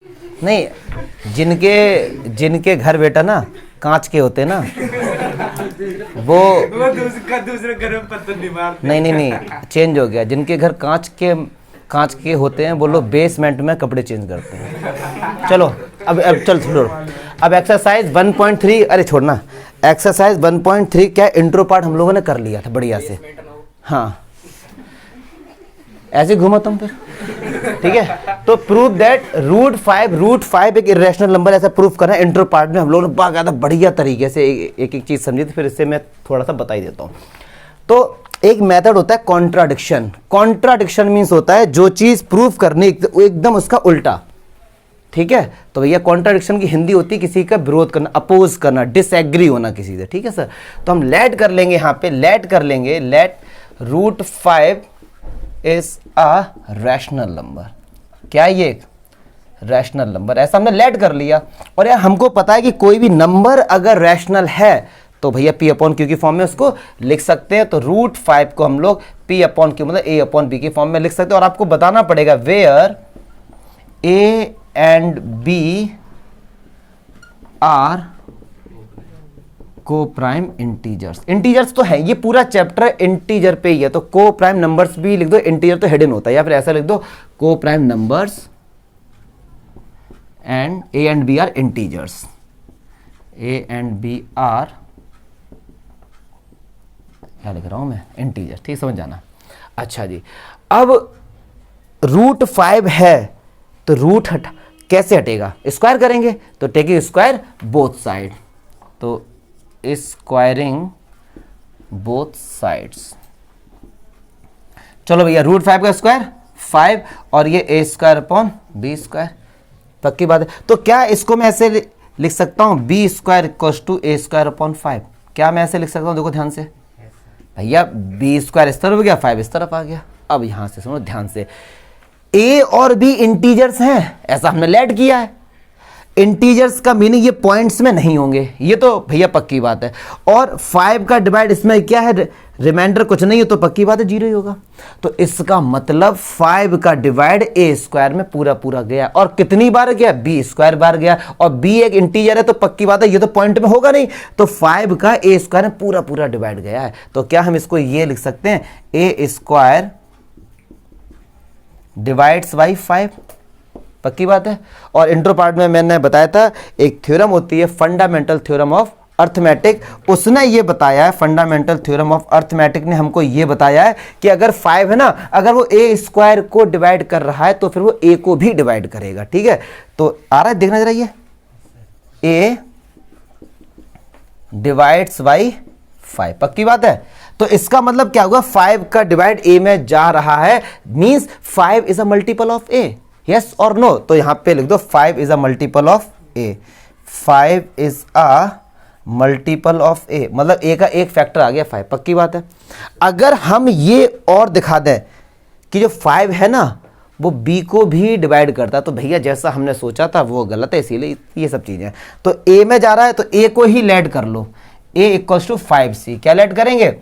नहीं, जिनके घर बेटा ना कांच के होते ना, वो दूसरे घर में पत्थर नहीं मारते। नहीं, चेंज हो गया। जिनके घर कांच के होते हैं वो लोग बेसमेंट में कपड़े चेंज करते हैं। चलो अब चल छोड़ो। अब एक्सरसाइज 1.3, अरे छोड़ना, एक्सरसाइज 1.3 क्या इंट्रो पार्ट हम लोगों ने कर लिया था बढ़िया से। हाँ, ऐसे घूमा तुम फिर, ठीक है। तो प्रूव दैट रूट फाइव एक इरेशनल नंबर, ऐसा प्रूफ करना है। इंट्रो पार्ट में हम लोगों ने बाकायदा बढ़िया तरीके से एक एक चीज समझी थी, फिर इससे मैं थोड़ा सा बता ही देता हूँ। तो एक मेथड होता है कॉन्ट्राडिक्शन। कॉन्ट्राडिक्शन मीन्स होता है जो चीज प्रूफ करनी एकदम उसका उल्टा, ठीक है। तो भैया कॉन्ट्राडिक्शन की हिंदी होती है किसी का विरोध करना, अपोज करना, डिसएग्री होना किसी से, ठीक है सर। तो हम लेट कर लेंगे, यहाँ पे लेट कर लेंगे, let root 5 is a rational number. क्या है ये? एक रैशनल नंबर, ऐसा हमने लेट कर लिया। और यार हमको पता है कि कोई भी नंबर अगर रैशनल है तो भैया p अपॉन क्यू की फॉर्म में उसको लिख सकते हैं। तो रूट 5 को हम लोग p अपॉन क्यू मतलब a अपॉन b की फॉर्म में लिख सकते हैं। और आपको बताना पड़ेगा where a and b are coprime integers. Integers तो है, ये पूरा चैप्टर इंटीजर पे ही है, तो को प्राइम नंबर्स भी लिख दो। इंटीजर तो हिडन होता है, या फिर ऐसा लिख दो coprime numbers and A and B are integers. A and B are, क्या लिख रहा हूं मैं, इंटीजर, ठीक समझ जाना। अच्छा जी, अब रूट 5 है तो रूट कैसे हटेगा? स्क्वायर करेंगे, तो टेकिंग स्क्वायर बोथ साइड, तो स्क्वायरिंग बोथ साइड्स। चलो भैया, रूट 5 का स्क्वायर 5 और ये a square upon B square, पक्की बात है। तो क्या इसको मैं ऐसे लिख सकता हूं B square equals to A square upon 5? क्या मैं ऐसे लिख सकता हूं? देखो ध्यान से भैया, बी स्क्वायर इस तरफ हो गया, 5 इस तरफ आ गया। अब यहां से सुनो ध्यान से, a और b इंटीजर्स हैं, ऐसा हमने लेट किया है। इंटीजर्स का मीनिंग ये पॉइंट्स में नहीं होंगे, ये तो भैया पक्की बात है। और 5 का डिवाइड इसमें क्या है, रिमाइंडर कुछ नहीं है, तो पक्की बात है 0 ही होगा। तो इसका मतलब 5 का डिवाइड a स्क्वायर में पूरा पूरा गया। और कितनी बार गया? b स्क्वायर बार गया। और b एक इंटीजर है तो पक्की बात है ये तो पॉइंट में होगा नहीं, तो 5 का a स्क्वायर में पूरा पूरा डिवाइड गया है। तो क्या हम इसको ये लिख सकते हैं, a स्क्वायर डिवाइड्स बाई 5, पक्की बात है। और इंट्रो पार्ट में मैंने बताया था एक थ्योरम होती है फंडामेंटल थ्योरम ऑफ अर्थमेटिक, उसने ये बताया है, फंडामेंटल थ्योरम ऑफ अर्थमेटिक ने हमको ये बताया है कि अगर 5 है ना, अगर वो a स्क्वायर को डिवाइड कर रहा है तो फिर वो a को भी डिवाइड करेगा, ठीक है। तो आ रहा है, देखना जरा, ये a डिवाइड्स बाई 5, पक्की बात है। तो इसका मतलब क्या होगा, 5 का डिवाइड a में जा रहा है, means 5 is a multiple of a, yes और नो। तो यहां पे लिख दो 5 is a multiple of a, 5 is a multiple of a, मतलब a का एक फैक्टर आ गया 5, पक्की बात है। अगर हम ये और दिखा दें कि जो 5 है ना वो b को भी डिवाइड करता है, तो भैया जैसा हमने सोचा था वो गलत है, इसीलिए ये सब चीजें। तो a में जा रहा है तो a को ही लेट कर लो, a इक्वल्स टू 5c। क्या लेट करेंगे?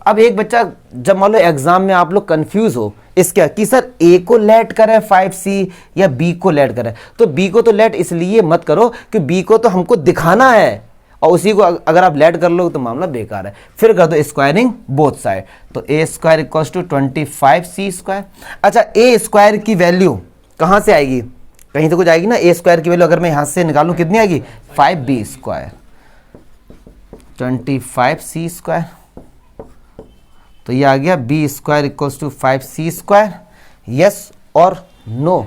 अब एक बच्चा जब मान लो एग्जाम में आप लोग कंफ्यूज हो इसका कि सर a को लेट करें 5c या b को लेट करें, तो b को तो लेट इसलिए मत करो कि b को तो हमको दिखाना है, और उसी को अगर आप लेट कर लो तो मामला बेकार है। फिर कर दो स्क्वायरिंग बोथ साइड, तो a square equals to 25c square. अच्छा, a स्क्वायर की वैल्यू कहां से आएगी? कहीं तो कुछ आएगी ना। a स्क्वायर की वैल्यू अगर मैं यहां से निकालूं कितनी आएगी? 5b square, 25c square. तो ये आ गया b square equals to 5c square, yes और नो।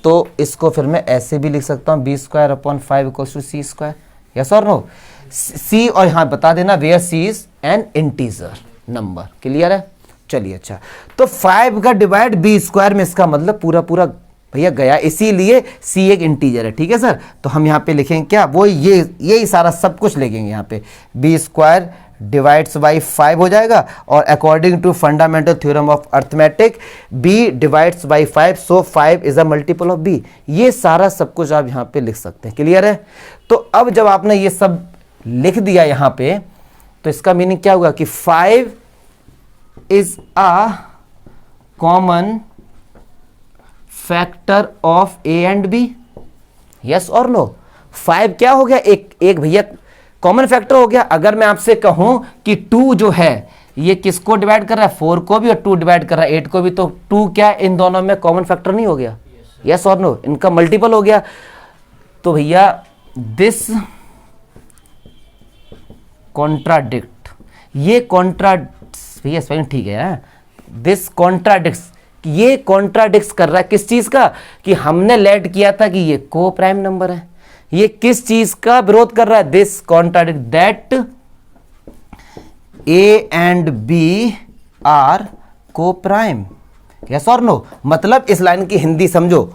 तो इसको फिर मैं ऐसे भी लिख सकता हूं b square upon 5 equals to c square, yes और नो। c, और यहां बता देना where c is an integer number, clear है। चलिए, अच्छा, तो 5 का डिवाइड b स्क्वायर में, इसका मतलब पूरा पूरा भैया गया, इसीलिए c एक इंटीजर है, ठीक है सर। तो हम यहाँ पे लिखेंगे क्या, वो यही सारा सब कुछ लिखेंगे यहाँ पे, b स्क्वायर डिवाइड्स बाई 5 हो जाएगा। और according to fundamental theorem of arithmetic b divides by 5, so 5 is a multiple of b। ये सारा सब कुछ आप यहाँ पे लिख सकते हैं, क्लियर है। तो अब जब आपने ये सब लिख दिया यहाँ पे, तो इसका मीनिंग क्या होगा कि 5 is a common factor of a and b, yes और नो? 5 क्या हो गया, एक भैया कॉमन फैक्टर हो गया। अगर मैं आपसे कहूं कि 2 जो है ये किसको डिवाइड कर रहा है, 4 को भी, और 2 डिवाइड कर रहा है 8 को भी, तो 2 क्या इन दोनों में कॉमन फैक्टर नहीं हो गया? यस और नो? इनका मल्टीपल हो गया। तो भैया दिस कॉन्ट्राडिक्ट, ये भैया स्पेलिंग ठीक है, दिस कॉन्ट्राडिक्ट्स, ये कॉन्ट्राडिक्ट्स कर रहा है किस चीज का, कि हमने लेट किया था कि ये को प्राइम नंबर है। ये किस चीज का विरोध कर रहा है? This contradict that a and B are coprime. Yes और नो? मतलब इस लाइन की हिंदी समझो,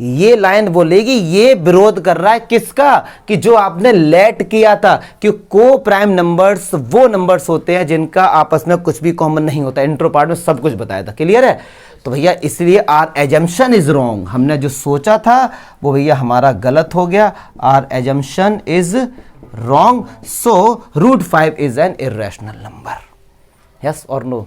ये लाइन बोलेगी ये विरोध कर रहा है किसका, कि जो आपने लेट किया था कि को प्राइम नंबर्स वो नंबर्स होते हैं जिनका आपस में कुछ भी कॉमन नहीं होता। इंट्रो पार्ट में सब कुछ बताया था, क्लियर है? तो भैया इसलिए आर एजम्पशन इज रॉन्ग, हमने जो सोचा था वो भैया हमारा गलत हो गया, our assumption is wrong, so √5 is an irrational number. Yes और नो?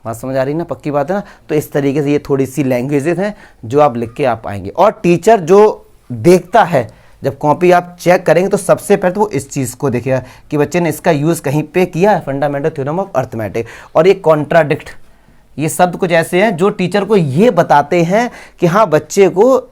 बात समझ आ रही ना? पक्की बात है ना? तो इस तरीके से ये थोड़ी सी लैंग्वेजेस हैं जो आप लिख के आप आएंगे, और टीचर जो देखता है जब कॉपी आप चेक करेंगे तो सबसे पहले तो वो इस चीज़ को देखेगा कि बच्चे ने इसका यूज़ कहीं पे किया है, फंडामेंटल थ्योरम ऑफ अर्थमेटिक। और ये कॉन्ट्राडिक्ट, ये शब्द कुछ ऐसे हैं जो टीचर को ये बताते हैं कि हाँ बच्चे को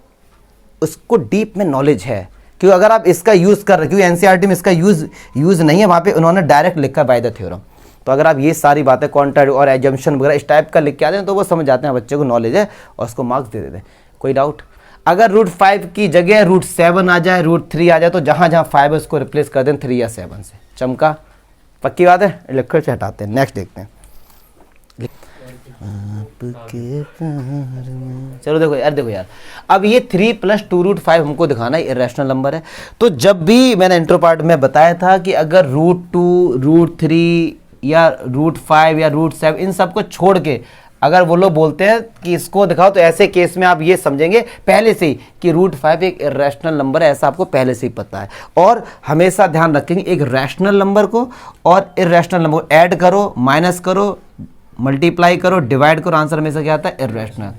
उसको डीप में नॉलेज है। क्यों? अगर आप इसका यूज़ कर रहे, क्योंकि एनसीईआरटी में इसका यूज़ नहीं है, वहाँ पे उन्होंने डायरेक्ट लिखा बाय द थ्योरम। तो अगर आप ये सारी बातें कॉन्ट्राडिक्ट और एजम्पशन वगैरह इस टाइप का लिख के आते हैं तो वो समझ जाते हैं बच्चे को नॉलेज है और उसको मार्क्स दे देते हैं। कोई डाउट? अगर √5 की जगह √7 आ जाए, √3 आ जाए, तो जहाँ जहाँ 5 है उसको रिप्लेस कर दें 3 या 7 से। चमका? पक्की बात है? लिखकर से हटाते हैं। नेक्स्ट देखते हैं। आपके प्यार में, चलो देखो यार, देखो यार, अब ये 3 + 2 √5 हमको दिखाना है इर्रेशनल नंबर है। तो जब भी मैंने इंट्रो पार्ट में बताया था कि अगर √2 √3 या √5 या √7 इन सब को छोड़ के अगर वो लोग बोलते हैं कि इसको दिखाओ, तो ऐसे केस में आप ये समझेंगे पहले से ही कि √5 एक इर्रेशनल नंबर है, ऐसा आपको पहले से ही पता है। और हमेशा ध्यान रखेंगे एक रैशनल नंबर को और इर्रेशनल नंबर को ऐड करो, माइनस करो, मल्टीप्लाई करो, डिवाइड करो, आंसर हमेशा क्या आता है? इर्रेशनल।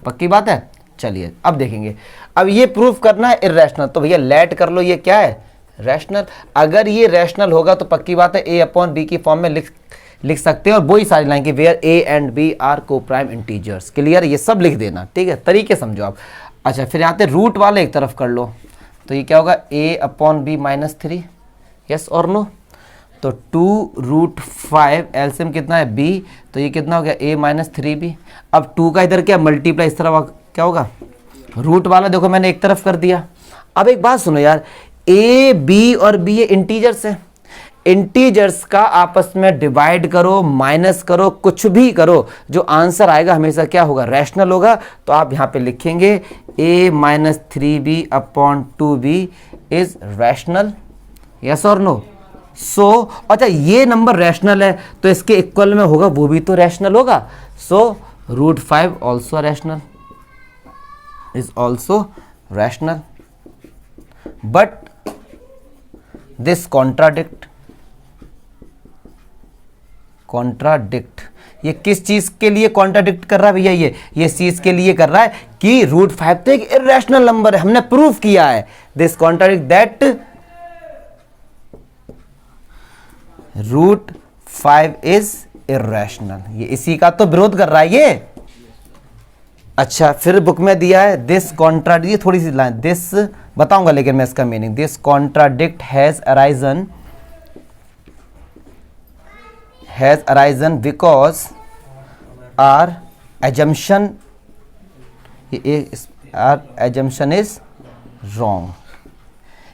पक्की बात है? चलिए अब देखेंगे। अब ये प्रूफ करना है इर्रेशनल, तो भैया लेट कर लो, ये क्या है? रैशनल। अगर ये रैशनल होगा तो पक्की बात है a/b की फॉर्म में लिख सकते हैं, और वही सारी लाइन की where a and b are coprime integers. Clear? ये सब लिख देना, ठीक है? तरीके समझो आप। अच्छा, फिर यहाँ पे रूट वाले एक तरफ कर लो, तो ये क्या होगा? a/b -3। यस और नो? तो 2√5 एलसीएम कितना है? b, तो ये कितना हो गया? a - 3b। अब 2 का इधर क्या मल्टीप्लाई, इस तरफ क्या होगा? रूट वाला देखो मैंने एक तरफ कर दिया। अब एक बात सुनो यार, a, b और b ये इंटीजर्स है, इंटीजर्स का आपस में डिवाइड करो, माइनस करो, कुछ भी करो, जो आंसर आएगा हमेशा क्या होगा? रैशनल होगा। तो आप यहाँ पे लिखेंगे a - 3b/2b is rational. Yes और नो? सो अच्छा, ये नंबर रैशनल है तो इसके इक्वल में होगा वो भी तो रैशनल होगा। सो √5 also rational, is also rational, but this contradict ये किस चीज के लिए कॉन्ट्राडिक्ट कर रहा है भैया? ये चीज के लिए कर रहा है कि √5 तो एक इर्रेशनल नंबर है, हमने प्रूफ किया है। This contradict that √5 is irrational, ये इसी का तो विरोध कर रहा है ये। अच्छा, फिर बुक में दिया है दिस कॉन्ट्राडिक्ट, ये थोड़ी सी लाइन दिस बताऊंगा लेकिन मैं इसका meaning. This contradict has arisen because our assumption is wrong.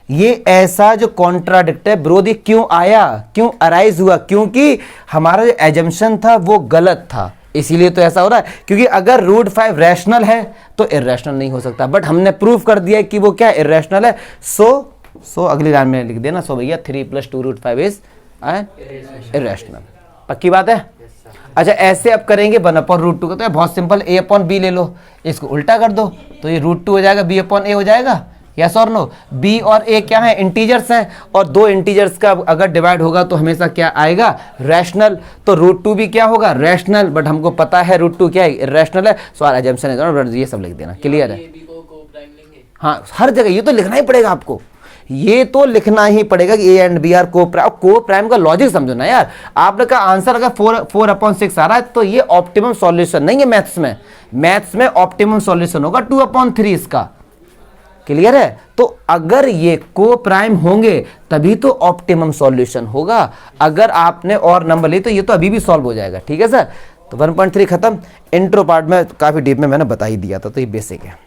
ये ऐसा जो कॉन्ट्राडिक्ट है विरोधी क्यों आया, क्यों अराइज हुआ? क्योंकि हमारा जो एजम्पशन था वो गलत था, इसीलिए तो ऐसा हो रहा है। क्योंकि अगर √5 रैशनल है तो इर्रेशनल नहीं हो सकता, बट हमने प्रूफ कर दिया कि वो क्या इर्रेशनल है। सो अगली लाइन में लिख देना, सो भैया 3 + 2 √5 इज इर्रेशनल। पक्की बात है? अच्छा, ऐसे अब करेंगे 1/√2 का, तो बहुत सिंपल, a/b ले लो, इसको उल्टा कर दो तो ये √2 हो जाएगा, b/a हो जाएगा। यस और नो? b और a क्या है? इंटीजर्स हैं, और दो इंटीजर्स का अगर डिवाइड होगा तो हमेशा क्या आएगा? रैशनल। तो √2 भी क्या होगा? रैशनल, बट हमको पता है √2 क्या है? इर्रेशनल है। सो आर एजम्पशन है, ये सब लिख देना। क्लियर है? हाँ, हर जगह ये तो लिखना ही पड़ेगा आपको, ये तो लिखना ही पड़ेगा कि ए एंड बी आर को प्राइम का लॉजिक समझो ना यार। आपने कहा आंसर अगर 4/6 आ रहा है तो ये ऑप्टिमम सॉल्यूशन नहीं है मैथ्स में ऑप्टिमम सॉल्यूशन होगा 2/3 इसका। क्लियर है? तो अगर ये को प्राइम होंगे तभी तो ऑप्टिमम सॉल्यूशन होगा। अगर आपने और नंबर ली तो ये तो अभी भी सॉल्व हो जाएगा। ठीक है सर, तो 1.3 खत्म। इंट्रो पार्ट में काफी डीप में मैंने बता ही दिया था, तो ये बेसिक है।